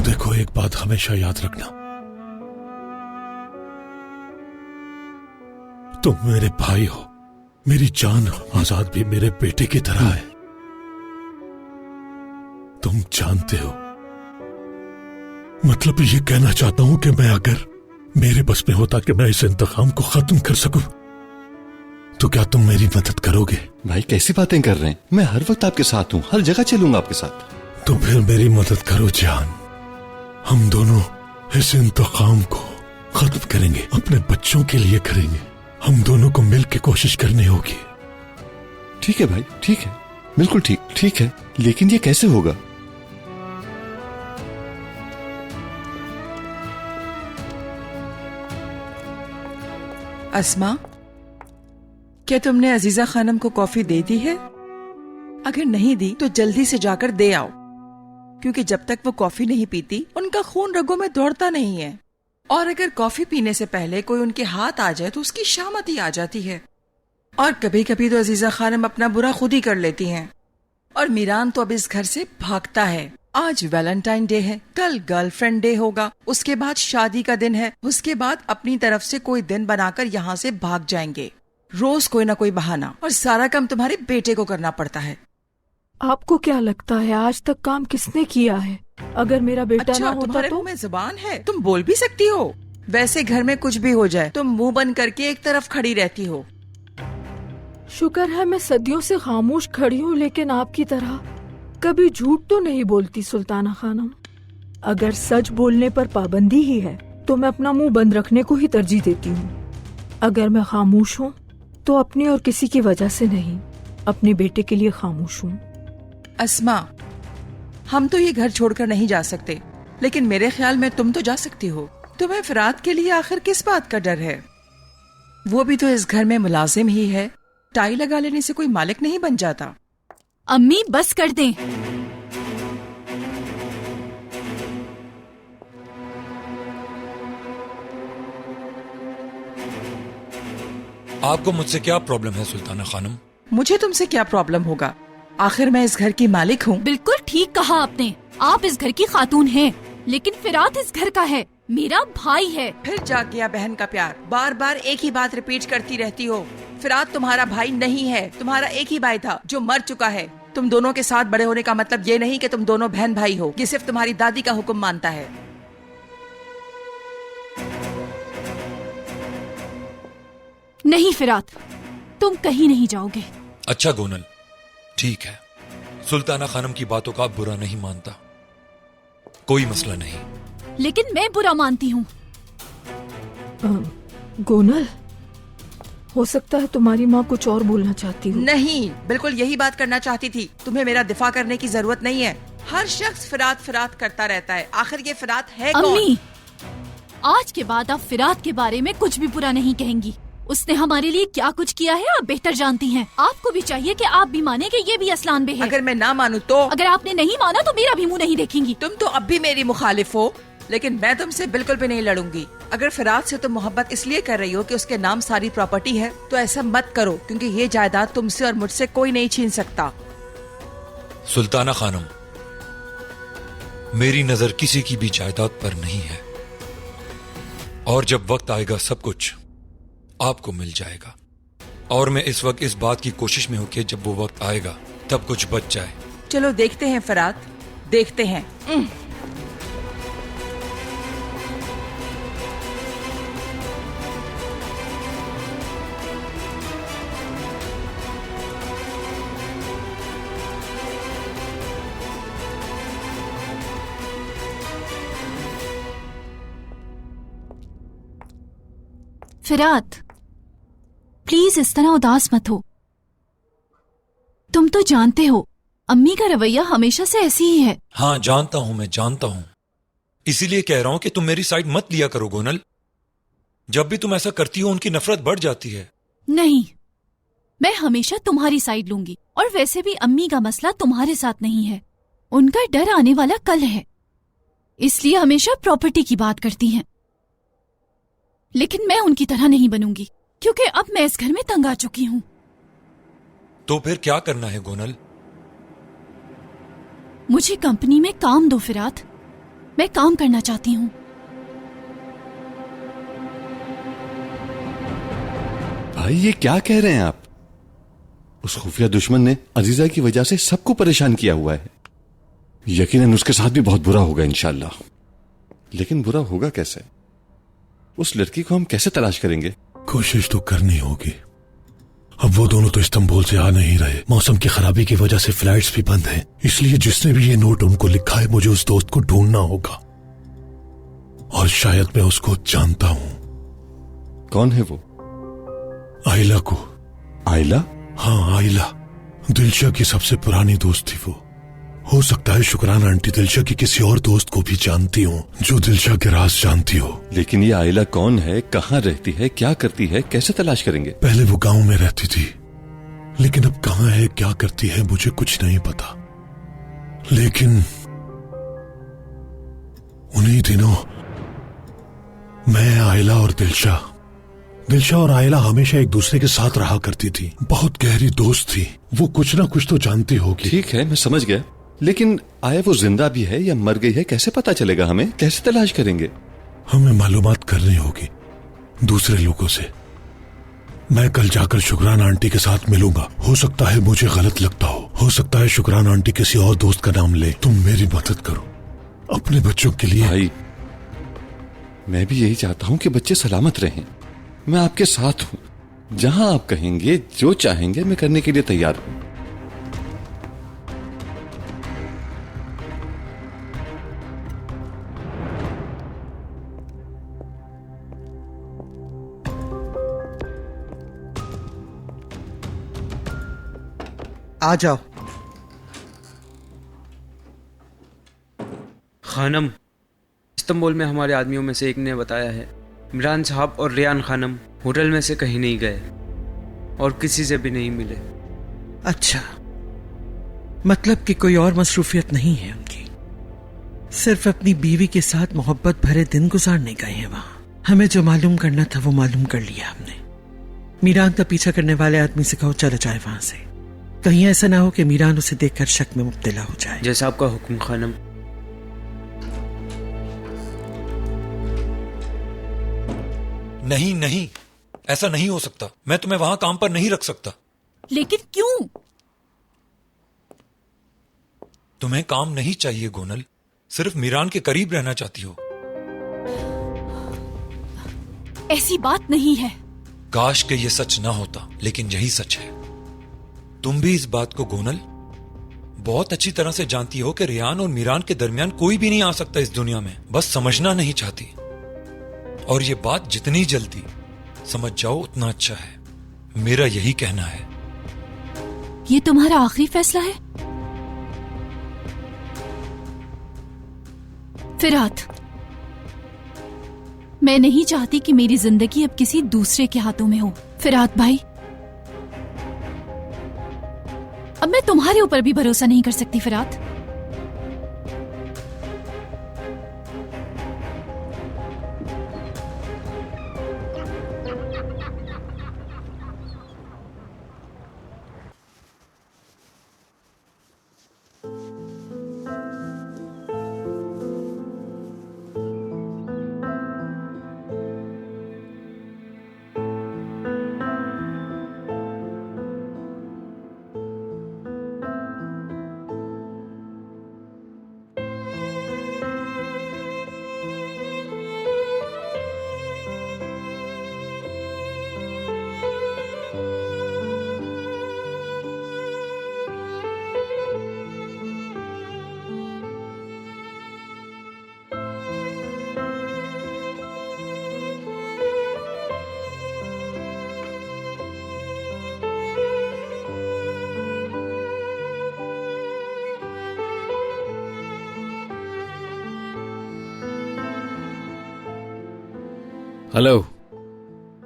देखो, एक बात हमेशा याद रखना, तुम मेरे भाई हो, मेरी जान हो। आजाद भी मेरे बेटे की तरह है। तुम जानते हो, मतलब ये कहना चाहता हूं कि मैं अगर मेरे बस में होता कि मैं इस इंतकाम को खत्म कर सकूं, तो क्या तुम मेरी मदद करोगे? भाई कैसी बातें कर रहे हैं? मैं हर वक्त आपके साथ हूँ, हर जगह चलूंगा आपके साथ। तो फिर मेरी मदद करो जान। हम दोनों इस इंतकाम को खत्म करेंगे, अपने बच्चों के लिए करेंगे। हम दोनों को मिल के कोशिश करनी होगी। ठीक है भाई, ठीक है, बिल्कुल ठीक, ठीक है, लेकिन ये कैसे होगा? अस्मा, क्या तुमने अजीजा खानम को कॉफी दे दी है? अगर नहीं दी तो जल्दी से जाकर दे आओ, क्योंकि जब तक वो कॉफी नहीं पीती उनका खून रगों में दौड़ता नहीं है। और अगर कॉफी पीने से पहले कोई उनके हाथ आ जाए तो उसकी शामती आ जाती है। और कभी कभी तो अजीजा खानम अपना बुरा खुद ही कर लेती हैं। और मीरान तो अब इस घर से भागता है। आज वैलेंटाइन डे है, कल गर्लफ्रेंड डे होगा, उसके बाद शादी का दिन है, उसके बाद अपनी तरफ से कोई दिन बनाकर यहाँ से भाग जाएंगे। रोज कोई ना कोई बहाना, और सारा काम तुम्हारे बेटे को करना पड़ता है। आपको क्या लगता है आज तक काम किसने किया है? अगर मेरा बेटा अच्छा, ना होता तुम्हारे तो? मुंह में जुबान है, तुम बोल भी सकती हो। वैसे घर में कुछ भी हो जाए तुम मुंह बंद करके एक तरफ खड़ी रहती हो। शुक्र है मैं सदियों से खामोश खड़ी हूँ, लेकिन आपकी तरह कभी झूठ तो नहीं बोलती सुल्ताना खानम। अगर सच बोलने पर पाबंदी ही है तो मैं अपना मुंह बंद रखने को ही तरजीह देती हूँ। अगर मैं खामोश हूँ तो अपनी और किसी की वजह से नहीं, अपने बेटे के लिए खामोश हूँ। अस्मा, हम तो ये घर छोड़कर नहीं जा सकते, लेकिन मेरे ख्याल में तुम तो जा सकती हो। तुम्हें फरात के लिए आखिर किस बात का डर है? वो भी तो इस घर में मुलाजिम ही है। टाई लगा लेने से कोई मालिक नहीं बन जाता। अम्मी बस कर दें। आपको मुझसे क्या प्रॉब्लम है सुल्ताना खानम? मुझे तुमसे क्या प्रॉब्लम होगा? आखिर मैं इस घर की मालिक हूँ। बिल्कुल ठीक कहा आपने। आप इस घर की खातून हैं, लेकिन फिरात इस घर का है, मेरा भाई है। फिर जाग गया बहन का प्यार। बार बार एक ही बात रिपीट करती रहती हो। फिरात तुम्हारा भाई नहीं है, तुम्हारा एक ही भाई था जो मर चुका है। तुम दोनों के साथ बड़े होने का मतलब ये नहीं कि तुम दोनों बहन भाई हो। ये सिर्फ तुम्हारी दादी का हुक्म मानता है। नहीं फिरात, तुम कहीं नहीं जाओगे। अच्छा गोनल, ठीक है, सुल्ताना खानम की बातों का आप बुरा नहीं मानता, कोई मसला नहीं। लेकिन मैं बुरा मानती हूँ। गोनल, हो सकता है तुम्हारी माँ कुछ और बोलना चाहती हो। नहीं, बिल्कुल यही बात करना चाहती थी। तुम्हें मेरा दिफा करने की जरूरत नहीं है। हर शख्स फिरात फिरात करता रहता है। आखिर ये फिरात है कौन? अम्मी, आज के बाद आप फिरात के बारे में कुछ भी बुरा नहीं कहेंगी। उसने हमारे लिए क्या कुछ किया है आप बेहतर जानती हैं। आपको भी चाहिए कि आप भी माने कि ये भी असलान बे है। अगर मैं ना मानूं तो? अगर आपने नहीं माना तो मेरा भी मुंह नहीं देखेंगी। तुम तो अब भी मेरी मुखालिफ हो, लेकिन मैं तुमसे बिल्कुल भी नहीं लड़ूंगी। अगर फिरात से तुम मोहब्बत इसलिए कर रही हो कि उसके नाम सारी प्रॉपर्टी है, तो ऐसा मत करो, क्योंकि ये जायदाद तुमसे और मुझसे कोई नहीं छीन सकता। सुल्ताना खानम, मेरी नजर किसी की भी जायदाद पर नहीं है, और जब वक्त आएगा सब कुछ आपको मिल जाएगा। और मैं इस वक्त इस बात की कोशिश में हूं कि जब वो वक्त आएगा तब कुछ बच जाए। चलो देखते हैं फिरात, देखते हैं। फिरात, प्लीज इस तरह उदास मत हो। तुम तो जानते हो अम्मी का रवैया हमेशा से ऐसी ही है। हाँ जानता हूं, मैं जानता हूं, इसीलिए कह रहा हूं कि तुम मेरी साइड मत लिया करो गोनल। जब भी तुम ऐसा करती हो उनकी नफरत बढ़ जाती है। नहीं, मैं हमेशा तुम्हारी साइड लूंगी। और वैसे भी अम्मी का मसला तुम्हारे साथ नहीं है, उनका डर आने वाला कल है, इसलिए हमेशा प्रॉपर्टी की बात करती हैं। लेकिन मैं उनकी तरह नहीं बनूंगी, क्योंकि अब मैं इस घर में तंग आ चुकी हूं। तो फिर क्या करना है गोनल? मुझे कंपनी में काम दो फिरात। मैं काम करना चाहती हूँ। भाई ये क्या कह रहे हैं आप? उस खुफिया दुश्मन ने अजीजा की वजह से सबको परेशान किया हुआ है। यकीनन उसके साथ भी बहुत बुरा होगा इंशाल्लाह। लेकिन बुरा होगा कैसे? उस लड़की को हम कैसे तलाश करेंगे? कोशिश तो करनी होगी। अब वो दोनों तो इस्तांबुल से आ नहीं रहे, मौसम की खराबी की वजह से फ्लाइट्स भी बंद हैं। इसलिए जिसने भी ये नोट उनको लिखा है, मुझे उस दोस्त को ढूंढना होगा। और शायद मैं उसको जानता हूं। कौन है वो? आइला को। आइला? हाँ, आइला। दिलशा की सबसे पुरानी दोस्त थी वो। हो सकता है शुक्रान आंटी दिलशा की किसी और दोस्त को भी जानती हो, जो दिलशा के राज जानती हो। लेकिन ये आइला कौन है, कहाँ रहती है, क्या करती है, कैसे तलाश करेंगे? पहले वो गांव में रहती थी, लेकिन अब कहाँ है, क्या करती है, मुझे कुछ नहीं पता। लेकिन उन्हीं दिनों मैं, आइला और दिलशा और आइला हमेशा एक दूसरे के साथ रहा करती थी। बहुत गहरी दोस्त थी वो। कुछ ना कुछ तो जानती होगी। ठीक है, मैं समझ गया। लेकिन आया वो जिंदा भी है या मर गई है, कैसे पता चलेगा? हमें कैसे तलाश करेंगे? हमें मालूमात करनी होगी दूसरे लोगों से। मैं कल जाकर शुक्रान आंटी के साथ मिलूंगा। हो सकता है मुझे गलत लगता हो सकता है शुक्रान आंटी किसी और दोस्त का नाम ले। तुम मेरी मदद करो अपने बच्चों के लिए। भाई मैं भी यही चाहता हूं कि बच्चे सलामत रहें। मैं आपके साथ हूं। जहां आप कहेंगे, जो चाहेंगे, मैं करने के लिए तैयार हूं। आ जाओ। खानम, इस्तांबुल में हमारे आदमियों में से एक ने बताया है इमरान साहब और रियान खानम होटल में से कहीं नहीं गए और किसी से भी नहीं मिले। अच्छा, मतलब कि कोई और मसरूफियत नहीं है उनकी, सिर्फ अपनी बीवी के साथ मोहब्बत भरे दिन गुजारने गए हैं वहां। हमें जो मालूम करना था वो मालूम कर लिया हमने। मीरान का पीछा करने वाले आदमी से कहो चला जाए वहां से। कहीं ऐसा ना हो कि मीरान उसे देखकर शक में मुब्तला हो जाए। जैसा आपका हुक्म खानम। नहीं नहीं, ऐसा नहीं हो सकता। मैं तुम्हें वहां काम पर नहीं रख सकता। लेकिन क्यों? तुम्हें काम नहीं चाहिए गोनल, सिर्फ मीरान के करीब रहना चाहती हो। ऐसी बात नहीं है। काश के ये सच ना होता, लेकिन यही सच है। तुम भी इस बात को गोनल बहुत अच्छी तरह से जानती हो कि रियान और मीरान के दरमियान कोई भी नहीं आ सकता इस दुनिया में। बस समझना नहीं चाहती। और ये बात जितनी जल्दी समझ जाओ उतना अच्छा है। मेरा यही कहना है। ये तुम्हारा आखिरी फैसला है? फिरात, मैं नहीं चाहती कि मेरी जिंदगी अब किसी दूसरे के हाथों में हो। फिरात भाई, अब मैं तुम्हारे ऊपर भी भरोसा नहीं कर सकती। फिरात, हेलो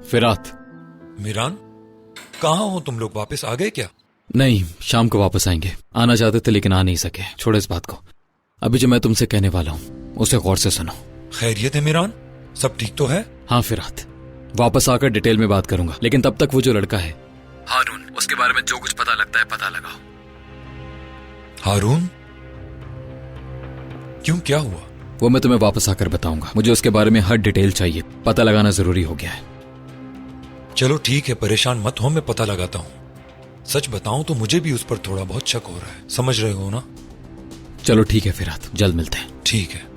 फिरात। मीरान, कहाँ हो तुम लोग? वापस आ गए क्या? नहीं, शाम को वापस आएंगे। आना चाहते थे लेकिन आ नहीं सके। छोड़ो इस बात को। अभी जो मैं तुमसे कहने वाला हूँ उसे गौर से सुनो। खैरियत है मीरान? सब ठीक तो है? हाँ फिरात, वापस आकर डिटेल में बात करूंगा, लेकिन तब तक वो जो लड़का है हारून, उसके बारे में जो कुछ पता लगता है पता लगाओ। हारून? क्यों, क्या हुआ? वो मैं तुम्हें वापस आकर बताऊंगा। मुझे उसके बारे में हर डिटेल चाहिए, पता लगाना जरूरी हो गया है। चलो ठीक है, परेशान मत हो, मैं पता लगाता हूँ। सच बताऊं तो मुझे भी उस पर थोड़ा बहुत शक हो रहा है, समझ रहे हो ना? चलो ठीक है फिरात, जल्द मिलते हैं। ठीक है।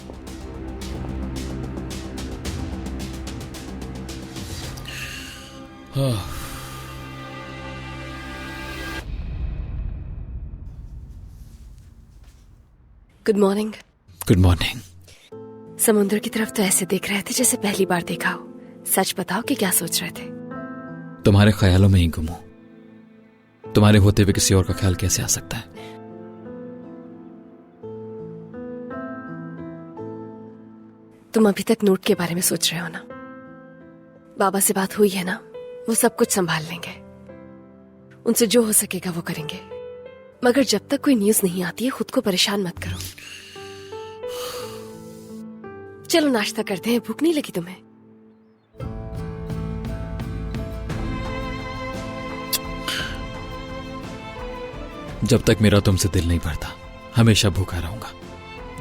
Good morning. Good morning. समुद्र की तरफ तो ऐसे देख रहे थे जैसे पहली बार देखा हो। सच बताओ कि क्या सोच रहे थे? तुम्हारे ख्यालों में ही गुम हूं। तुम्हारे होते हुए किसी और का ख्याल कैसे आ सकता है? तुम अभी तक नोट के बारे में सोच रहे हो ना? बाबा से बात हुई है ना? वो सब कुछ संभाल लेंगे। उनसे जो हो सकेगा वो करेंगे। मगर जब तक कोई न्यूज नहीं आती है खुद को परेशान मत करो। चलो नाश्ता करते हैं, भूख नहीं लगी तुम्हें? जब तक मेरा तुमसे दिल नहीं भरता हमेशा भूखा रहूंगा।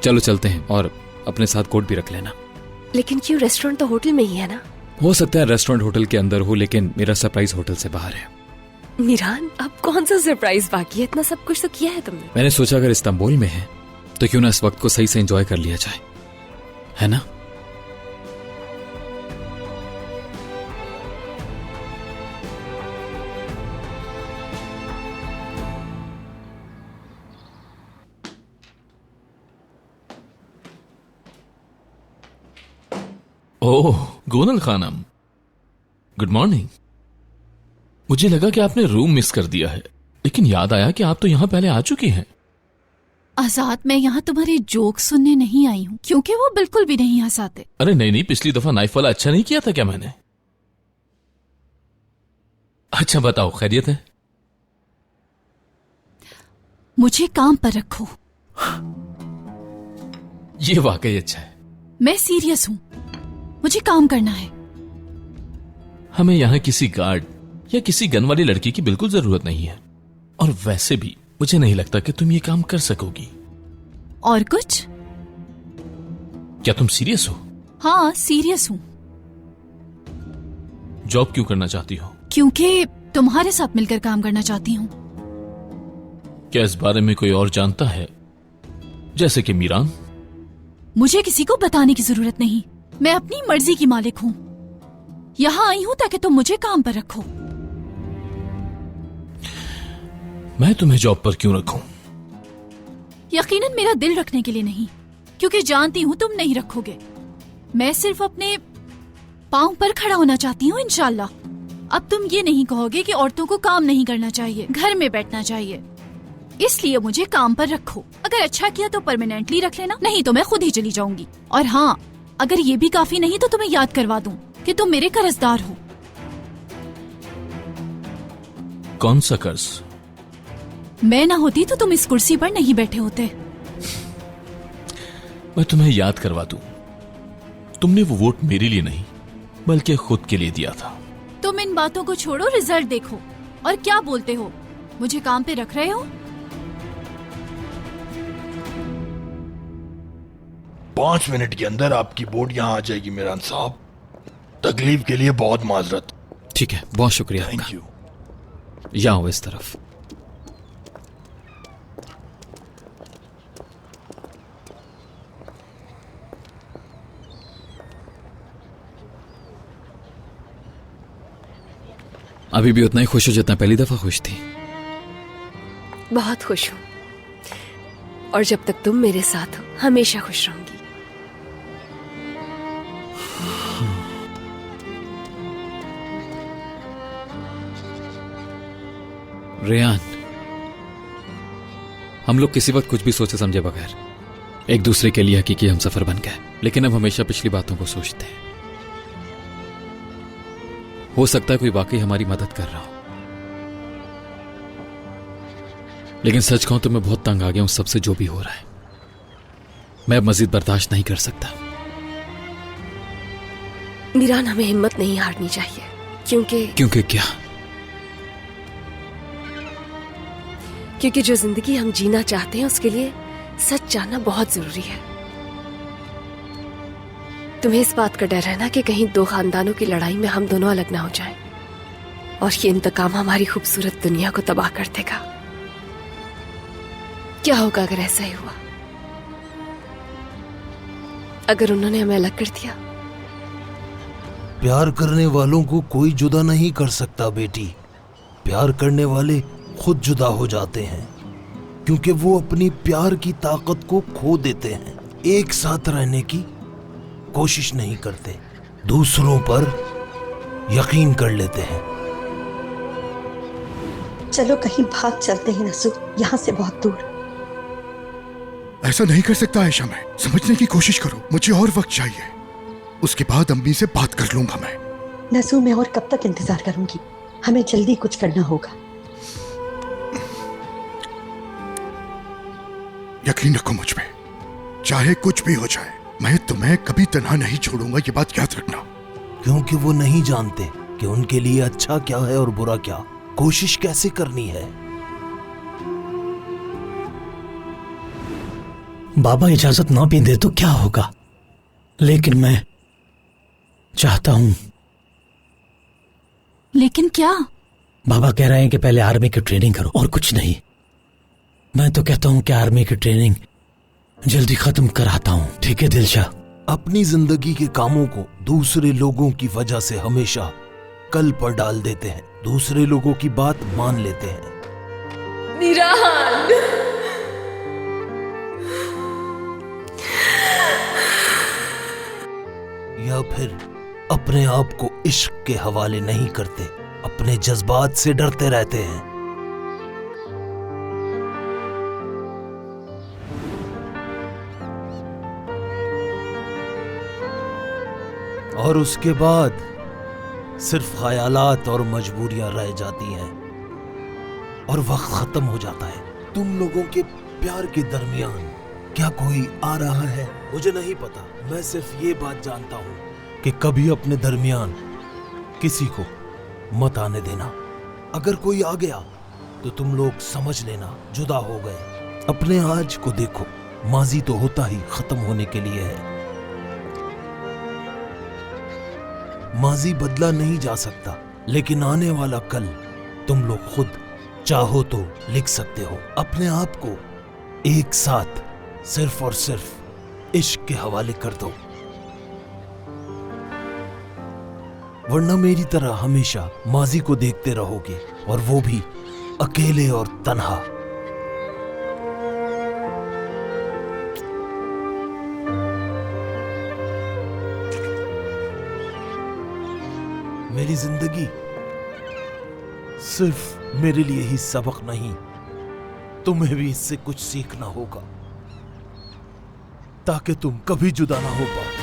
चलो चलते हैं, और अपने साथ कोट भी रख लेना। लेकिन क्यों? रेस्टोरेंट तो होटल में ही है ना? हो सकता है रेस्टोरेंट होटल के अंदर हो, लेकिन मेरा सरप्राइज होटल से बाहर है। मीरान, अब कौन सा सरप्राइज बाकी है? इतना सब कुछ तो किया है तुमने। मैंने सोचा अगर इस्तांबुल में है तो क्यों ना इस वक्त को सही से एंजॉय कर लिया जाए, है ना? ओह गोनल खानम, गुड मॉर्निंग। मुझे लगा कि आपने रूम मिस कर दिया है, लेकिन याद आया कि आप तो यहां पहले आ चुकी हैं। आजाद, मैं यहाँ तुम्हारे जोक सुनने नहीं आई हूँ, क्योंकि वो बिल्कुल भी नहीं हंसाते। अरे नहीं नहीं, पिछली दफा नाइफ वाला अच्छा नहीं किया था क्या मैंने? अच्छा बताओ, खैरियत है? मुझे काम पर रखो। ये वाकई अच्छा है। मैं सीरियस हूँ, मुझे काम करना है। हमें यहाँ किसी गार्ड या किसी गन वाली लड़की की बिल्कुल जरूरत नहीं है, और वैसे भी मुझे नहीं लगता कि तुम ये काम कर सकोगी। और कुछ? क्या तुम सीरियस हो? हाँ, सीरियस हूँ। जॉब क्यों करना चाहती हो? क्योंकि तुम्हारे साथ मिलकर काम करना चाहती हूँ। क्या इस बारे में कोई और जानता है, जैसे कि मीरान? मुझे किसी को बताने की जरूरत नहीं, मैं अपनी मर्जी की मालिक हूँ। यहाँ आई हूँ ताकि तुम मुझे काम पर रखो। मैं तुम्हें जॉब पर क्यों रखूं? यकीनन मेरा दिल रखने के लिए नहीं, क्योंकि जानती हूँ तुम नहीं रखोगे। मैं सिर्फ अपने पांव पर खड़ा होना चाहती हूँ, इंशाल्लाह। अब तुम ये नहीं कहोगे कि औरतों को काम नहीं करना चाहिए, घर में बैठना चाहिए। इसलिए मुझे काम पर रखो। अगर अच्छा किया तो परमानेंटली रख लेना, नहीं तो मैं खुद ही चली जाऊंगी। और हाँ, अगर ये भी काफी नहीं तो तुम्हें याद करवा दूं कि तुम मेरे कर्जदार हो। कौन सा कर्ज? मैं ना होती तो तुम इस कुर्सी पर नहीं बैठे होते। मैं तुम्हें याद करवा दूं, तुमने वो वोट मेरे लिए नहीं बल्कि खुद के लिए दिया था। तुम इन बातों को छोड़ो, रिजल्ट देखो। और क्या बोलते हो, मुझे काम पे रख रहे हो? 5 मिनट के अंदर आपकी बोट यहाँ आ जाएगी मीरान साहब। तकलीफ के लिए बहुत माजरत। ठीक है, बहुत शुक्रिया। Thank you. यहाँ हो इस तरफ। अभी भी उतना ही खुश हो जितना पहली दफा खुश थी? बहुत खुश हूँ, और जब तक तुम मेरे साथ हो हमेशा खुश रहूंगी। रेयान, हम लोग किसी वक्त कुछ भी सोचे समझे बगैर एक दूसरे के लिए हकीकी हम सफर बन गए, लेकिन अब हमेशा पिछली बातों को सोचते हैं। हो सकता है कोई वाकई हमारी मदद कर रहा हो, लेकिन सच कहूं तो मैं बहुत तंग आ गया हूं सबसे, जो भी हो रहा है। मैं अब मजीद बर्दाश्त नहीं कर सकता। मीरान, हमें हिम्मत नहीं हारनी चाहिए, क्योंकि क्या? क्योंकि जो जिंदगी हम जीना चाहते हैं उसके लिए सच जानना बहुत जरूरी है। तुम्हें इस बात का डर है ना कि कहीं दो खानदानों की लड़ाई में हम दोनों अलग ना हो जाएं, और ये इंतकाम हमारी खूबसूरत दुनिया को तबाह कर देगा। क्या होगा अगर ऐसा ही हुआ? अगर उन्होंने हमें अलग कर दिया? प्यार करने वालों को कोई जुदा नहीं कर सकता बेटी। प्यार करने वाले खुद जुदा हो जाते हैं, क्योंकि वो अपनी प्यार की ताकत को खो देते हैं। एक साथ रहने की कोशिश नहीं करते, दूसरों पर यकीन कर लेते हैं। चलो कहीं भाग चलते हैं नसू, यहाँ से बहुत दूर। ऐसा नहीं कर सकता आयशा, मैं समझने की कोशिश करो, मुझे और वक्त चाहिए। उसके बाद अम्मी से बात कर लूंगा मैं। नसू, मैं और कब तक इंतजार करूंगी? हमें जल्दी कुछ करना होगा। यकीन रखो मुझ पे, चाहे कुछ भी हो जाए, मैं तुम्हें कभी तन्हा नहीं छोड़ूंगा, ये बात याद रखना। क्योंकि वो नहीं जानते कि उनके लिए अच्छा क्या है और बुरा क्या, कोशिश कैसे करनी है। बाबा इजाजत ना भी दे तो क्या होगा, लेकिन मैं चाहता हूं। लेकिन क्या? बाबा कह रहे हैं कि पहले आर्मी की ट्रेनिंग करो और कुछ नहीं। मैं तो कहता हूं कि आर्मी की ट्रेनिंग जल्दी खत्म कराता हूं। ठीक है दिलशाह? अपनी जिंदगी के कामों को दूसरे लोगों की वजह से हमेशा कल पर डाल देते हैं, दूसरे लोगों की बात मान लेते हैं। निरान, या फिर अपने आप को इश्क के हवाले नहीं करते, अपने जज्बात से डरते रहते हैं। और उसके बाद सिर्फ ख्यालात और मजबूरियां रह जाती हैं और वक्त खत्म हो जाता है। तुम लोगों के प्यार के दरमियान क्या कोई आ रहा है? मुझे नहीं पता, मैं सिर्फ ये बात जानता हूं कि कभी अपने दरमियान किसी को मत आने देना। अगर कोई आ गया तो तुम लोग समझ लेना जुदा हो गए। अपने आज को देखो, माजी तो होता ही खत्म होने के लिए है। माजी बदला नहीं जा सकता, लेकिन आने वाला कल तुम लोग खुद चाहो तो लिख सकते हो। अपने आप को एक साथ सिर्फ और सिर्फ इश्क के हवाले कर दो, वरना मेरी तरह हमेशा माजी को देखते रहोगे, और वो भी अकेले और तन्हा। मेरी जिंदगी सिर्फ मेरे लिए ही सबक नहीं, तुम्हें भी इससे कुछ सीखना होगा, ताकि तुम कभी जुदा ना हो पाओ।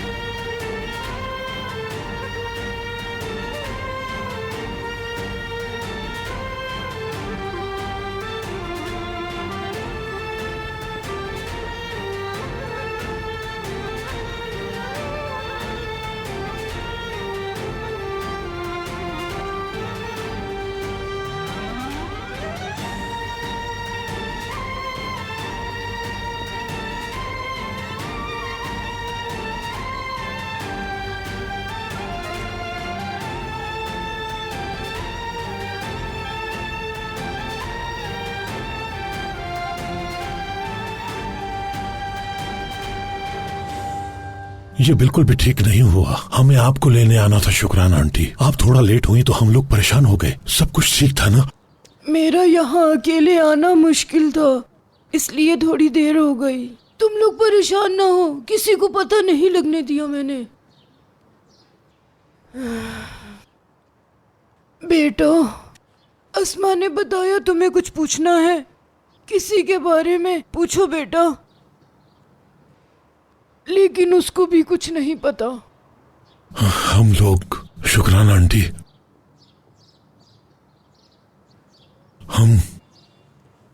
ये बिल्कुल भी ठीक नहीं हुआ। हमें आपको लेने आना था शुक्रान आंटी, आप थोड़ा लेट हुई तो हम लोग परेशान हो गए। सब कुछ ठीक था ना? मेरा यहाँ अकेले आना मुश्किल था, इसलिए थोड़ी देर हो गई। तुम लोग परेशान ना हो, किसी को पता नहीं लगने दिया मैंने। बेटा, अस्मा ने बताया तुम्हें कुछ पूछना है, किसी के बारे में पूछो बेटा। लेकिन उसको भी कुछ नहीं पता। हम लोग शुक्रान आंटी, हम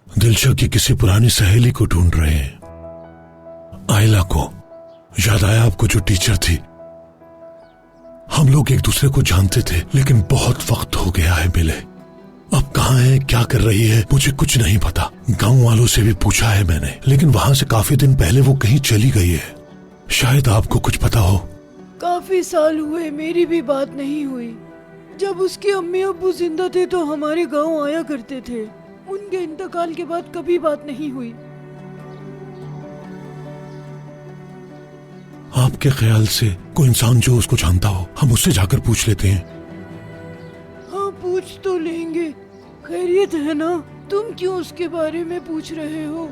दिलशा की किसी पुरानी सहेली को ढूंढ रहे हैं। आयला को याद आया आपको, जो टीचर थी। हम लोग एक दूसरे को जानते थे, लेकिन बहुत वक्त हो गया है मिले। अब कहाँ है, क्या कर रही है, मुझे कुछ नहीं पता। गांव वालों से भी पूछा है मैंने, लेकिन वहां से काफी दिन पहले वो कहीं चली गई है। शायद आपको कुछ पता हो। काफी साल हुए मेरी भी बात नहीं हुई। जब उसके अम्मी अब्बू जिंदा थे तो हमारे गांव आया करते थे। उनके इंतकाल के बाद कभी बात नहीं हुई। आपके ख्याल से कोई इंसान जो उसको जानता हो, हम उससे जाकर पूछ लेते हैं। हाँ, पूछ तो लेंगे। खैरियत है ना? तुम क्यों उसके बारे में पूछ रहे हो?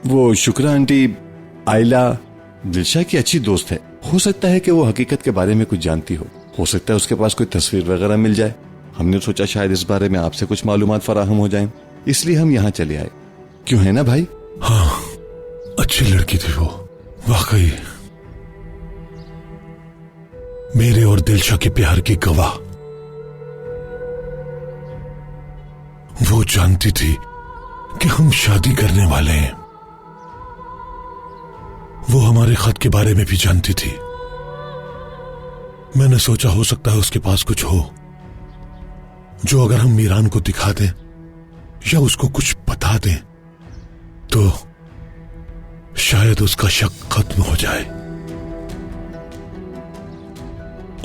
वो शुक्रा आंटी आयला दिलशा की अच्छी दोस्त है। हो सकता है कि वो हकीकत के बारे में कुछ जानती हो सकता है उसके पास कोई तस्वीर वगैरह मिल जाए। हमने सोचा शायद इस बारे में आपसे कुछ मालूमात फराहम हो जाएं, इसलिए हम यहाँ चले आए। क्यों है ना भाई? हाँ, अच्छी लड़की थी वो, वाकई मेरे और दिलशा के प्यार की गवाह। वो जानती थी कि हम शादी करने वाले हैं। वो हमारे खत के बारे में भी जानती थी। मैंने सोचा हो सकता है उसके पास कुछ हो जो अगर हम मीरान को दिखा दें या उसको कुछ बता दें तो शायद उसका शक खत्म हो जाए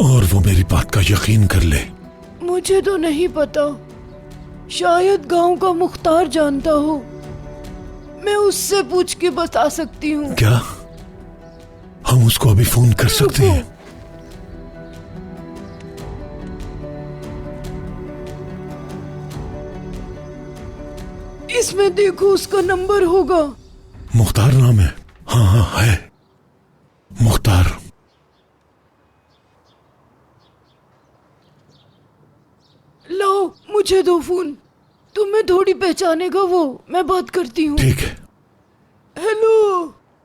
और वो मेरी बात का यकीन कर ले। मुझे तो नहीं पता, शायद गांव का मुख्तार जानता हो। मैं उससे पूछ के बता सकती हूँ। क्या हम उसको अभी फोन कर सकते हैं? इसमें देखो, उसका नंबर होगा। मुख्तार नाम है? हाँ हाँ है, मुख्तार। लो, मुझे दो फोन। तुम्हें थोड़ी पहचानेगा वो। मैं बात करती हूँ। ठीक है। हेलो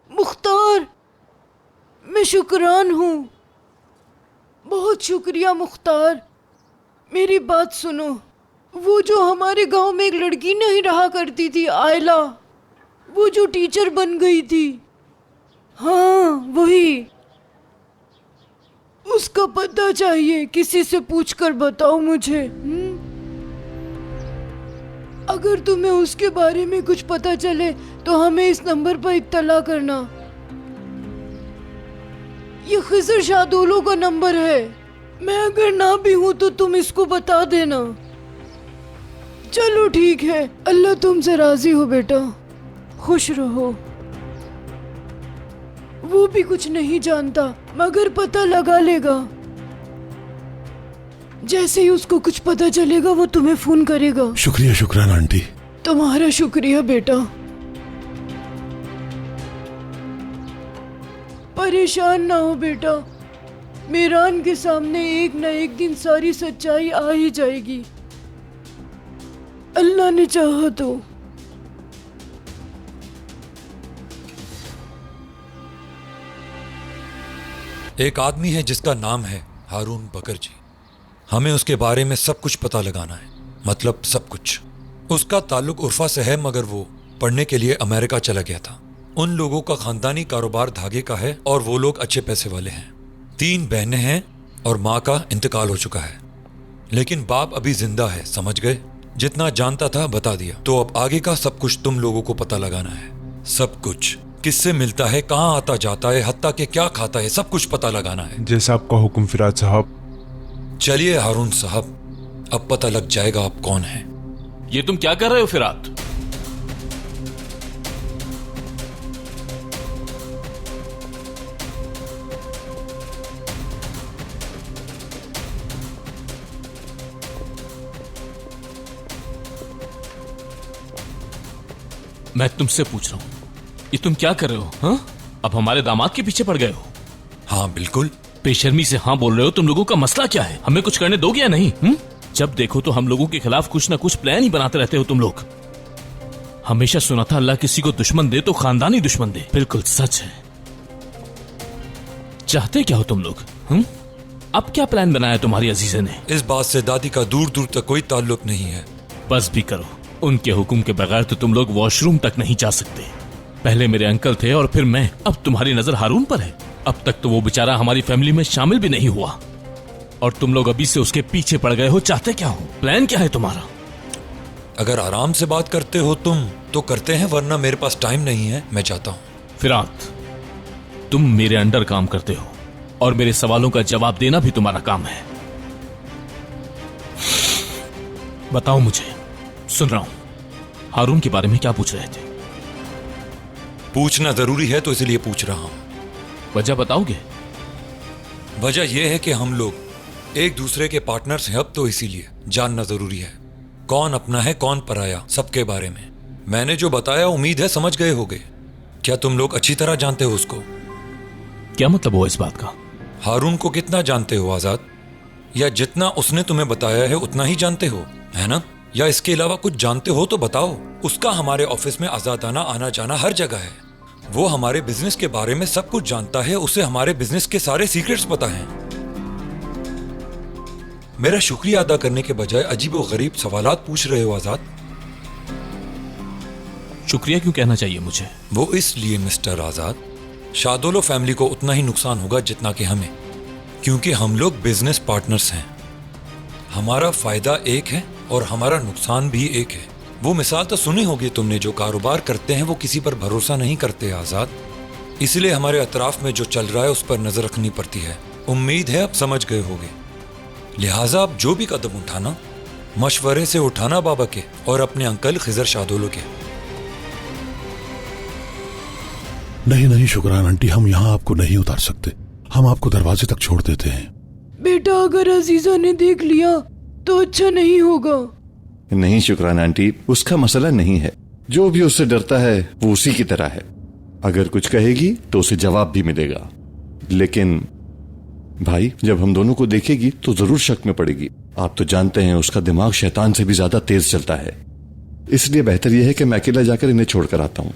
मुख्तार, मैं शुक्रान हूँ। बहुत शुक्रिया मुख्तार। मेरी बात सुनो। वो जो हमारे गांव में एक लड़की नहीं रहा करती थी, आयला, वो जो टीचर बन गई थी, हाँ वही। उसका पता चाहिए, किसी से पूछकर बताओ मुझे। अगर तुम्हें उसके बारे में कुछ पता चले तो हमें इस नंबर पर इत्तला करना। ये खिजर शादोलो का नंबर है। मैं अगर ना भी हूं तो तुम इसको बता देना। चलो ठीक है, अल्लाह तुमसे राजी हो बेटा, खुश रहो। वो भी कुछ नहीं जानता मगर पता लगा लेगा। जैसे ही उसको कुछ पता चलेगा वो तुम्हें फोन करेगा। शुक्रिया शुक्रान आंटी। तुम्हारा शुक्रिया बेटा। परेशान ना हो बेटा, मीरान के सामने एक न एक दिन सारी सच्चाई आ ही जाएगी, अल्लाह ने चाहा तो। एक आदमी है जिसका नाम है हारून बकर जी। हमें उसके बारे में सब कुछ पता लगाना है, मतलब सब कुछ। उसका ताल्लुक उर्फा से है मगर वो पढ़ने के लिए अमेरिका चला गया था। उन लोगों का खानदानी कारोबार धागे का है और वो लोग अच्छे पैसे वाले हैं। 3 बहनें हैं और माँ का इंतकाल हो चुका है, लेकिन बाप अभी जिंदा है, समझ गए? जितना जानता था बता दिया। तो अब आगे का सब कुछ तुम लोगों को पता लगाना है। सब कुछ, किससे मिलता है, कहाँ आता जाता है, हत्ता के क्या खाता है, सब कुछ पता लगाना है। जैसा आपका हुक्म फिराद साहब। चलिए हारून साहब, अब पता लग जाएगा आप कौन हैं। ये तुम क्या कर रहे हो फिराद? मैं तुमसे पूछ रहा हूं, ये तुम क्या कर रहे हो? हाँ, अब हमारे दामाद के पीछे पड़ गए हो? हाँ बिल्कुल। बेशर्मी से हाँ बोल रहे हो। तुम लोगों का मसला क्या है? हमें कुछ करने दोगे या नहीं? जब देखो तो हम लोगों के खिलाफ कुछ ना कुछ प्लान ही बनाते रहते हो तुम लोग। हमेशा सुना था अल्लाह किसी को दुश्मन दे तो खानदानी दुश्मन दे। बिल्कुल सच है। चाहते क्या हो तुम लोग? अब क्या प्लान बनाया तुम्हारी अजीजे ने? इस बात से दादी का दूर दूर तक कोई ताल्लुक नहीं है। बस भी करो, उनके हुक्म के बगैर तो तुम लोग वॉशरूम तक नहीं जा सकते। पहले मेरे अंकल थे और फिर मैं, अब तुम्हारी नजर हारून पर है। अब तक तो वो बेचारा हमारी फैमिली में शामिल भी नहीं हुआ और तुम लोग अभी से उसके पीछे पड़ गए हो। चाहते क्या हो? प्लान क्या है तुम्हारा? अगर आराम से बात करते हो तुम तो करते हैं, वरना मेरे पास टाइम नहीं है, मैं जाता हूं। फिराद, तुम मेरे अंडर काम करते हो और मेरे सवालों का जवाब देना भी तुम्हारा काम है। बताओ मुझे, सुन रहा हूं। हारून के बारे में क्या पूछ रहे थे? पूछना जरूरी है तो इसलिए पूछ रहा हूं। वजह बताओगे? वजह यह है कि हम लोग एक दूसरे के पार्टनर्स हैं अब, तो इसीलिए जानना जरूरी है कौन अपना है कौन पराया, सबके बारे में। मैंने जो बताया उम्मीद है समझ गए होगे। क्या तुम लोग अच्छी तरह जानते हो उसको? क्या मतलब हुआ इस बात का? हारून को कितना जानते हो आजाद? या जितना उसने तुम्हें बताया है उतना ही जानते हो, है ना? या इसके अलावा कुछ जानते हो तो बताओ। उसका हमारे ऑफिस में आजादाना आना जाना हर जगह है। वो हमारे बिजनेस के बारे में सब कुछ जानता है। उसे हमारे बिजनेस के सारे सीक्रेट्स पता हैं। मेरा शुक्रिया अदा करने के बजाय अजीब और गरीब सवालात पूछ रहे हो आजाद। शुक्रिया क्यों कहना चाहिए मुझे? वो इसलिए मिस्टर आजाद, शादोलो फैमिली को उतना ही नुकसान होगा जितना कि हमें, क्योंकि हम लोग बिजनेस पार्टनर्स हैं। हमारा फायदा एक है और हमारा नुकसान भी एक है। वो मिसाल तो सुनी होगी तुमने, जो कारोबार करते हैं वो किसी पर भरोसा नहीं करते आजाद। इसलिए हमारे अतराफ में जो चल रहा है उस पर नजर रखनी पड़ती है। उम्मीद है अब समझ गए होगे। लिहाजा आप जो भी कदम उठाना, मशवरे से उठाना बाबा के और अपने अंकल खिजर शादोलो के। नहीं नहीं शुक्रान आंटी, हम यहाँ आपको नहीं उतार सकते। हम आपको दरवाजे तक छोड़ देते हैं। बेटा, अगर अजीजा ने देख लिया तो अच्छा नहीं होगा। नहीं शुक्रान आंटी, उसका मसला नहीं है। जो भी उससे डरता है वो उसी की तरह है। अगर कुछ कहेगी तो उसे जवाब भी मिलेगा, लेकिन भाई जब हम दोनों को देखेगी तो जरूर शक में पड़ेगी। आप तो जानते हैं उसका दिमाग शैतान से भी ज्यादा तेज चलता है। इसलिए बेहतर यह है कि मैं अकेला जाकर इन्हें छोड़कर आता हूं।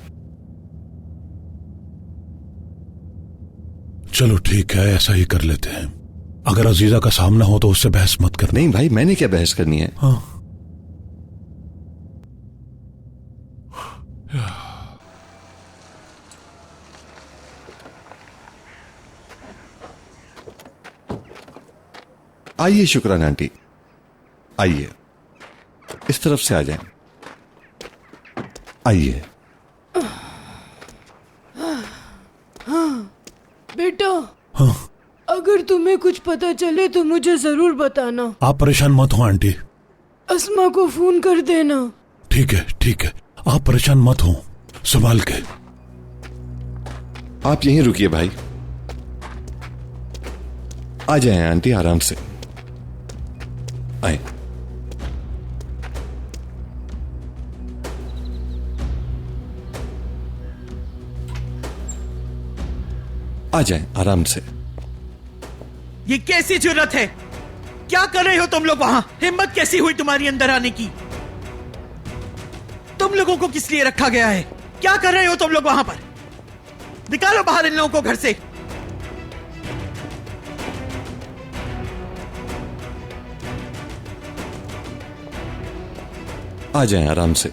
चलो ठीक है, ऐसा ही कर लेते हैं। अगर अजीजा का सामना हो तो उससे बहस मत करना। नहीं भाई, मैंने क्या बहस करनी है? हाँ। आइए शुक्रान आंटी, आइए इस तरफ से आ जाएं। आइए। बेटा, हाँ। अगर तुम्हें कुछ पता चले तो मुझे जरूर बताना। आप परेशान मत हो आंटी। अस्मा को फोन कर देना। ठीक है ठीक है, आप परेशान मत हो, संभाल के। आप यहीं रुकिए भाई। आ जाएं आंटी, आराम से आए। आ जाएं आराम से। ये कैसी जरूरत है? क्या कर रहे हो तुम लोग वहां? हिम्मत कैसी हुई तुम्हारी अंदर आने की? तुम लोगों को किस लिए रखा गया है? क्या कर रहे हो तुम लोग वहां पर? निकालो बाहर इन लोगों को घर से। आ जाएं आराम से।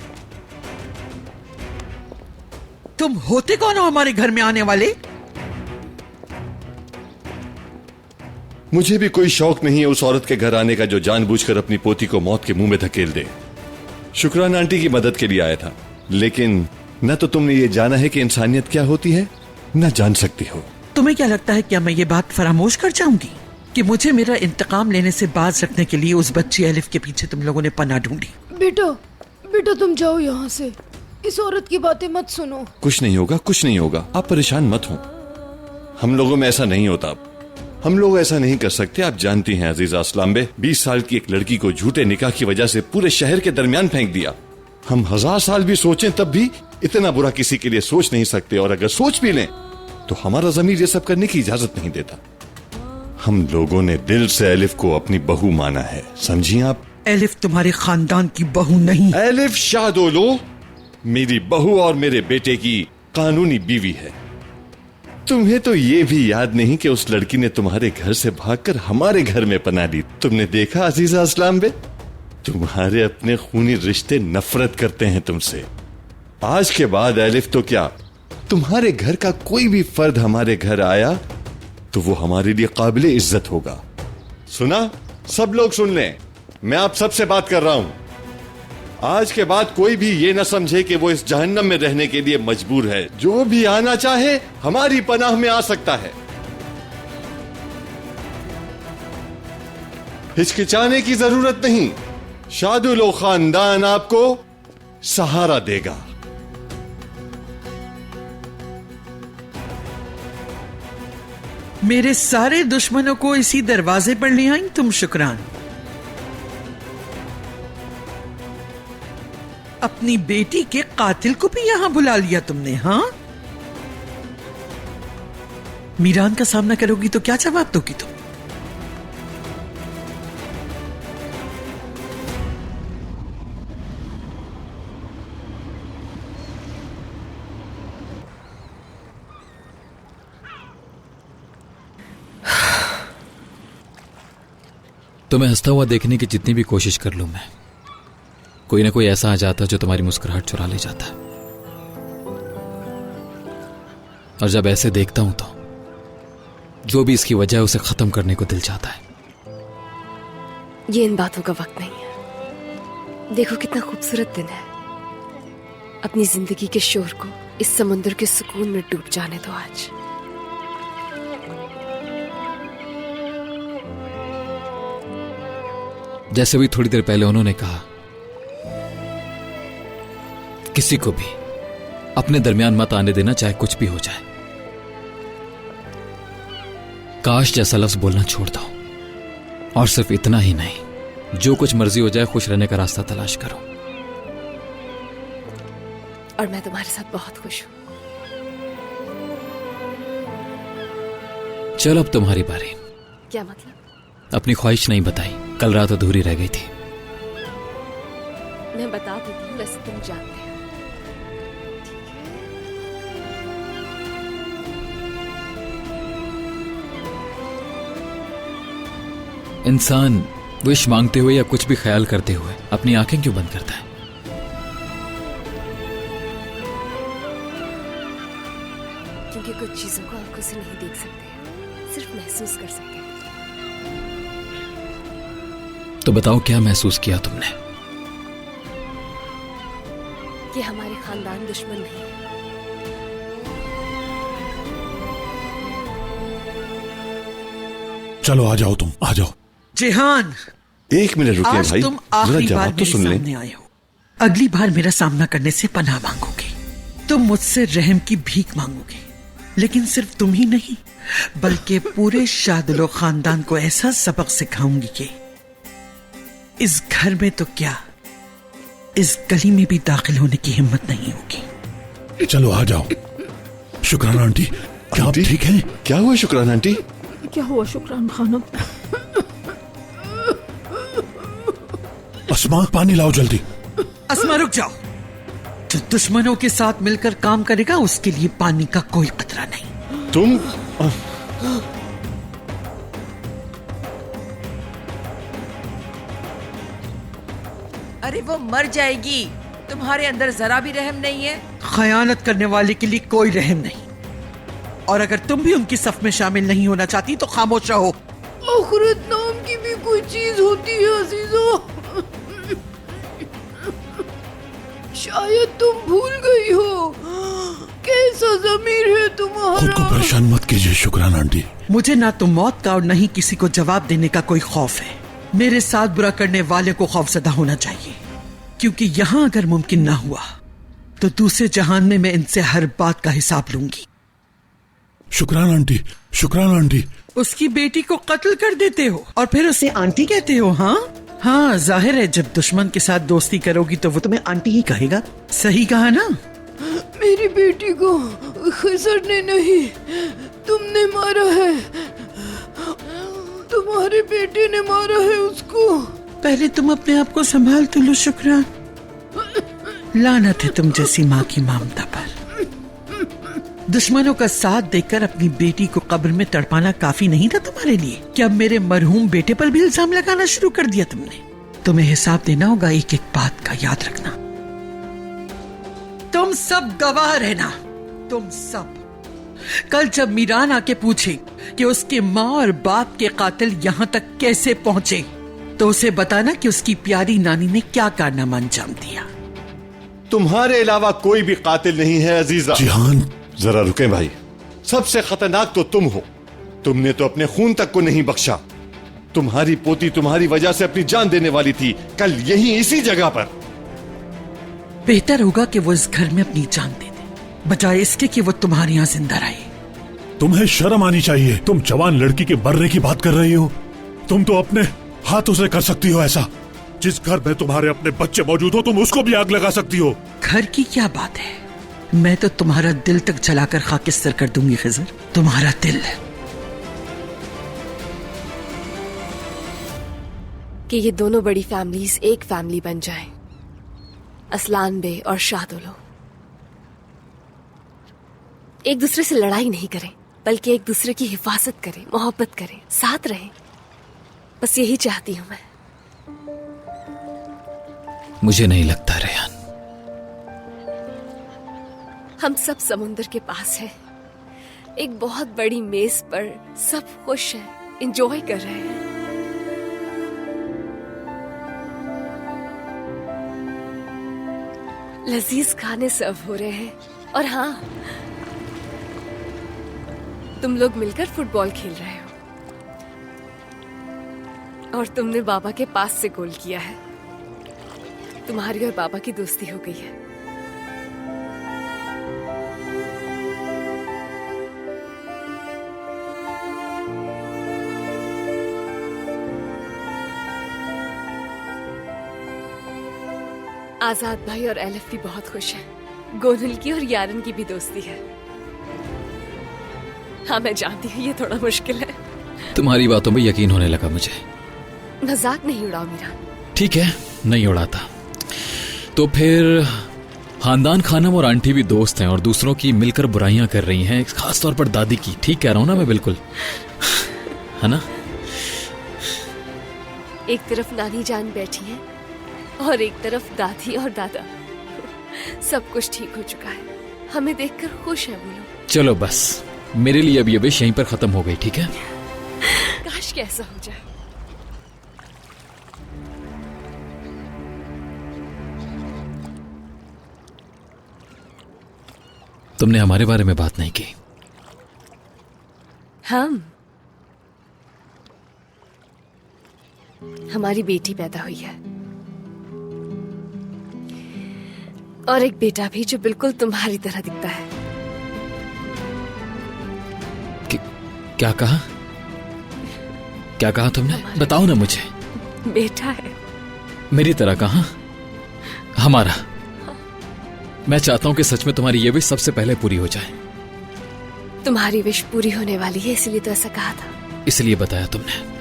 तुम होते कौन हो हमारे घर में आने वाले? मुझे भी कोई शौक नहीं है उस औरत के घर आने का जो जानबूझकर अपनी पोती को मौत के मुंह में धकेल दे। शुक्रान आंटी की मदद के लिए आया था, लेकिन न तो तुमने ये जाना है कि इंसानियत क्या होती है, न जान सकती हो। तुम्हें क्या लगता है, क्या मैं ये बात फरामोश कर जाऊंगी कि मुझे मेरा इंतकाम लेने से बाज रखने के लिए उस बच्ची एलिफ के पीछे तुम लोगों ने पनाह ढूंढी? बेटा, बेटा तुम जाओ यहाँ से। इस औरत की बातें मत सुनो। कुछ नहीं होगा, कुछ नहीं होगा, आप परेशान मत हो। हम लोगों में ऐसा नहीं होता। हम लोग ऐसा नहीं कर सकते। आप जानती हैं अजीजा अस्लाम बे, 20 साल की एक लड़की को झूठे निकाह की वजह से पूरे शहर के दरमियान फेंक दिया। हम 1000 साल भी सोचें तब भी इतना बुरा किसी के लिए सोच नहीं सकते, और अगर सोच भी लें तो हमारा ज़मीर ये सब करने की इजाजत नहीं देता। हम लोगों ने दिल से एलिफ को अपनी बहू माना है, समझिए आप। एलिफ तुम्हारे खानदान की बहू नहीं। एलिफ शादोलो मेरी बहू और मेरे बेटे की कानूनी बीवी है। तुम्हें तो ये भी याद नहीं कि उस लड़की ने तुम्हारे घर से भागकर हमारे घर में पनाह ली। तुमने देखा अजीजा अस्लाम बे, तुम्हारे अपने खूनी रिश्ते नफरत करते हैं तुमसे। आज के बाद एलिफ तो क्या, तुम्हारे घर का कोई भी फर्द हमारे घर आया तो वो हमारे लिए काबिले इज्जत होगा। सुना? सब लोग सुन लें, मैं आप सबसे बात कर रहा हूं। आज के बाद कोई भी ये न समझे कि वो इस जहन्नम में रहने के लिए मजबूर है। जो भी आना चाहे हमारी पनाह में आ सकता है। हिचकिचाने की जरूरत नहीं, शादुलो खानदान आपको सहारा देगा। मेरे सारे दुश्मनों को इसी दरवाजे पर ले आई तुम शुक्रान। अपनी बेटी के कातिल को भी यहां बुला लिया तुमने, हाँ? मीरान का सामना करोगी तो क्या जवाब दोगी तुम? तुम्हें हंसता हुआ देखने की जितनी भी कोशिश कर लूं मैं, कोई ना कोई ऐसा आ जाता जो तुम्हारी मुस्कुराहट चुरा ले जाता है। और जब ऐसे देखता हूं तो जो भी इसकी वजह है उसे खत्म करने को दिल चाहता है। ये इन बातों का वक्त नहीं है। देखो कितना खूबसूरत दिन है। अपनी जिंदगी के शोर को इस समुद्र के सुकून में डूब जाने दो आज। जैसे भी थोड़ी देर पहले उन्होंने कहा, किसी को भी अपने दरमियान मत आने देना, चाहे कुछ भी हो जाए। काश जैसा लफ्ज बोलना छोड़ दो। और सिर्फ इतना ही नहीं, जो कुछ मर्जी हो जाए खुश रहने का रास्ता तलाश करो। और मैं तुम्हारे साथ बहुत खुश हूं। चलो अब तुम्हारी बारी। क्या मतलब? अपनी ख्वाहिश नहीं बताई, कल रात अधूरी रह गई थी। मैं बता देती हूँ, वैसे तुम जानते हो। इंसान विश मांगते हुए या कुछ भी ख्याल करते हुए अपनी आंखें क्यों बंद करता है? क्योंकि कुछ चीजों को आंखों से नहीं देख सकते, सिर्फ महसूस कर सकते हैं। तो बताओ क्या महसूस किया तुमने? कि हमारे खानदान दुश्मन नहीं है। चलो आ जाओ, तुम आ जाओ। जिहान, एक मिनट रुकिए आज भाई, तुम जरा आखिरी बार जवाब तो मेरे सुन लें। सामने आए हो। अगली बार मेरा सामना करने से पनाह मांगोगे, तुम मुझसे रहम की भीख मांगोगे। लेकिन सिर्फ तुम ही नहीं, बल्कि पूरे शादुलो खानदान को ऐसा सबक सिखाऊंगी कि इस घर में तो क्या, इस गली में भी दाखिल होने की हिम्मत नहीं होगी। चलो आ जाओ। शुक्राना आंटी, क्या आप ठीक हैं? क्या हुआ शुक्राना आंटी? क्या हुआ शुक्रान खानम? अस्मा, पानी लाओ जल्दी। अस्मा रुक जाओ। जो दुश्मनों के साथ मिलकर काम करेगा उसके लिए पानी का कोई खतरा नहीं। तुम अरे वो मर जाएगी, तुम्हारे अंदर जरा भी रहम नहीं है। खयानत करने वाले के लिए कोई रहम नहीं। और अगर तुम भी उनकी सफ में शामिल नहीं होना चाहती तो खामोश रहो। आखिरत नाम की भी कोई चीज होती है अजीजो। शायद तुम भूल गई हो कैसा ज़मीर है तुम्हारा। खुद को परेशान मत कीजिए शुक्राना आंटी। मुझे ना तो मौत का और न ही किसी को जवाब देने का कोई खौफ है। मेरे साथ बुरा करने वाले को खौफजदा होना चाहिए, क्योंकि यहाँ अगर मुमकिन ना हुआ तो दूसरे जहान में मैं इनसे हर बात का हिसाब लूंगी। शुक्राना आंटी, शुक्राना आंटी। उसकी बेटी को कत्ल कर देते हो और फिर उसे आंटी कहते हो? हाँ हाँ, जाहिर है जब दुश्मन के साथ दोस्ती करोगी तो वो तुम्हें आंटी ही कहेगा। सही कहा ना? मेरी बेटी को खिजर ने नहीं, तुमने मारा है। तुम्हारे बेटे ने मारा है उसको। पहले तुम अपने आप को संभाल तो लो शुक्रान। लानत है तुम जैसी माँ की ममता पर। दुश्मनों का साथ देकर अपनी बेटी को कब्र में तड़पाना काफी नहीं था तुम्हारे लिए? क्या अब मेरे मरहूम बेटे पर भी इल्जाम लगाना शुरू कर दिया तुमने? तुम्हें हिसाब देना होगा एक एक बात का, याद रखना। तुम सब गवाह रहना, तुम सब। कल जब मीरान आके पूछे कि उसके माँ और बाप के कातिल यहाँ तक कैसे पहुंचे, तो उसे बताना कि उसकी प्यारी नानी ने क्या कारनामा अंजाम दिया। तुम्हारे अलावा कोई भी कातिल नहीं है अजीजा। जिहान, जरा रुकें भाई। सबसे खतरनाक तो तुम हो। तुमने तो अपने खून तक को नहीं बख्शा। तुम्हारी पोती तुम्हारी वजह से अपनी जान देने वाली थी, कल यहीं इसी जगह पर। बेहतर होगा कि वो इस घर में अपनी जान दे दे, बजाय इसके कि वो तुम्हारे यहाँ जिंदा रहे। तुम्हें शर्म आनी चाहिए। तुम जवान लड़की के मरने की बात कर रही हो। तुम तो अपने हाथों से कर सकती हो ऐसा। जिस घर में तुम्हारे अपने बच्चे मौजूद हो, तुम उसको भी आग लगा सकती हो। घर की क्या बात है, मैं तो तुम्हारा दिल तक जलाकर खाकिस्तर कर दूंगी खिजर। तुम्हारा दिल। कि ये दोनों बड़ी फैमिलीज एक फैमिली बन जाएं। असलान बे और शाहदुलो एक दूसरे से लड़ाई नहीं करें, बल्कि एक दूसरे की हिफाजत करें, मोहब्बत करें, साथ रहें। बस यही चाहती हूं मैं। मुझे नहीं लगता रेहान। हम सब समुंदर के पास हैं, एक बहुत बड़ी मेज पर सब खुश हैं, एंजॉय कर रहे हैं। लजीज खाने सर्व हो रहे हैं। और हाँ, तुम लोग मिलकर फुटबॉल खेल रहे हो और तुमने बाबा के पास से गोल किया है। तुम्हारी और बाबा की दोस्ती हो गई है। आजाद भाई और एलिफ भी बहुत खुश हैं। गोनुल की और यारन की भी दोस्ती है। हाँ, मैं जानती हूँ ये थोड़ा मुश्किल है। तुम्हारी बातों में यकीन होने लगा मुझे। मजाक नहीं उड़ाओ मीरा। ठीक है, नहीं उड़ाता। तो फिर खानदान खानम और आंटी भी दोस्त हैं और दूसरों की मिलकर बुराइयां कर रही हैं, खास तौर पर दादी की। ठीक कह रहा हूं ना मैं? बिल्कुल, है ना? एक तरफ नानी जान बैठी है और एक तरफ दादी और दादा। सब कुछ ठीक हो चुका है। हमें देखकर खुश है वो लोग। चलो बस, मेरे लिए अब ये विश यहीं पर खत्म हो गई। ठीक है? काश कि ऐसा हो जाए। तुमने हमारे बारे में बात नहीं की। हमारी बेटी पैदा हुई है और एक बेटा भी जो बिल्कुल तुम्हारी तरह दिखता है। क्या कहा? क्या कहा तुमने? बताओ ना मुझे। बेटा है। मेरी तरह कहा? हमारा। मैं चाहता हूं कि सच में तुम्हारी ये विश सबसे पहले पूरी हो जाए। तुम्हारी विश पूरी होने वाली है, इसलिए तो ऐसा कहा था। इसलिए बताया तुमने।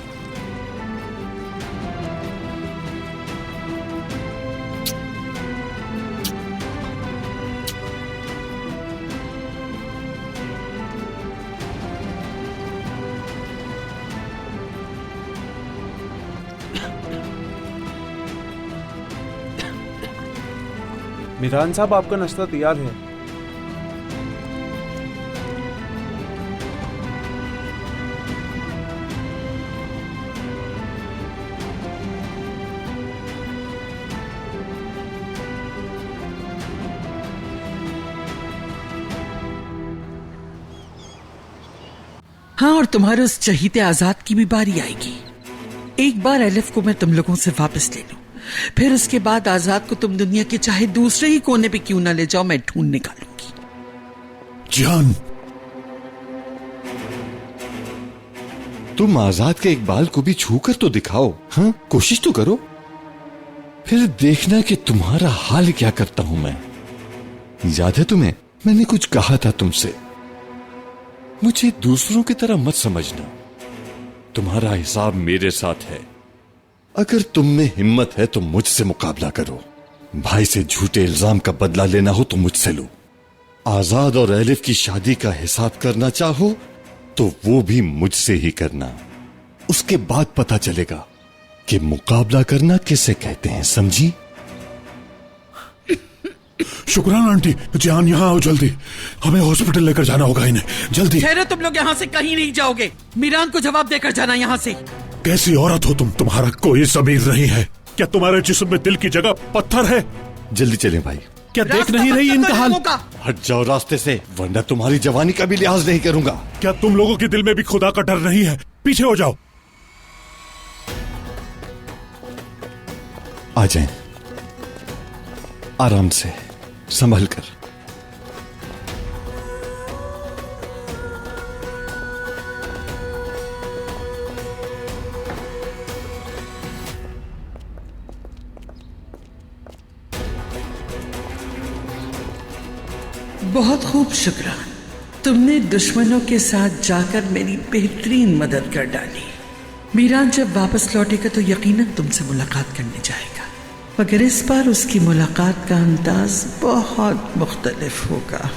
मिरान साहब, आपका नाश्ता तैयार है। हाँ, और तुम्हारे उस चहीते आजाद की भी बारी आएगी। एक बार एलिफ को मैं तुम लोगों से वापस ले लूं, फिर उसके बाद आजाद को तुम दुनिया के चाहे दूसरे ही कोने पे क्यों ना ले जाओ, मैं ढूंढ निकालूंगी। जान, तुम आजाद के इकबाल को भी छूकर तो दिखाओ। हाँ, कोशिश तो करो। फिर देखना कि तुम्हारा हाल क्या करता हूं मैं। याद है तुम्हें, मैंने कुछ कहा था तुमसे। मुझे दूसरों की तरह मत समझना। तुम्हारा हिसाब मेरे साथ है। अगर तुम में हिम्मत है तो मुझसे मुकाबला करो। भाई से झूठे इल्जाम का बदला लेना हो तो मुझसे लो। आजाद और एलिफ की शादी का हिसाब करना चाहो तो वो भी मुझसे ही करना। उसके बाद पता चलेगा कि मुकाबला करना किसे कहते हैं, समझी? शुक्रान आंटी। जान, यहाँ आओ जल्दी। हमें हॉस्पिटल लेकर जाना होगा इन्हें, जल्दी। ठहरो, तुम लोग यहाँ से कहीं नहीं जाओगे। मीरान को जवाब देकर जाना यहाँ से। कैसी औरत हो तुम? तुम्हारा कोई ज़मीर नहीं है। क्या तुम्हारे जिस्म में दिल की जगह पत्थर है? जल्दी चलें भाई। क्या देख नहीं रही इनका हाल? हट जाओ रास्ते से, वरना तुम्हारी जवानी का भी लिहाज नहीं करूंगा। क्या तुम लोगों के दिल में भी खुदा का डर नहीं है? पीछे हो जाओ। आ जाएं, आराम से, संभल कर। बहुत खूब शुक्रान, तुमने दुश्मनों के साथ जाकर मेरी बेहतरीन मदद कर डाली। मीरान जब वापस लौटेगा तो यकीनन तुमसे मुलाकात करने जाएगा, मगर इस बार उसकी मुलाकात का अंदाज बहुत मुख्तलिफ होगा।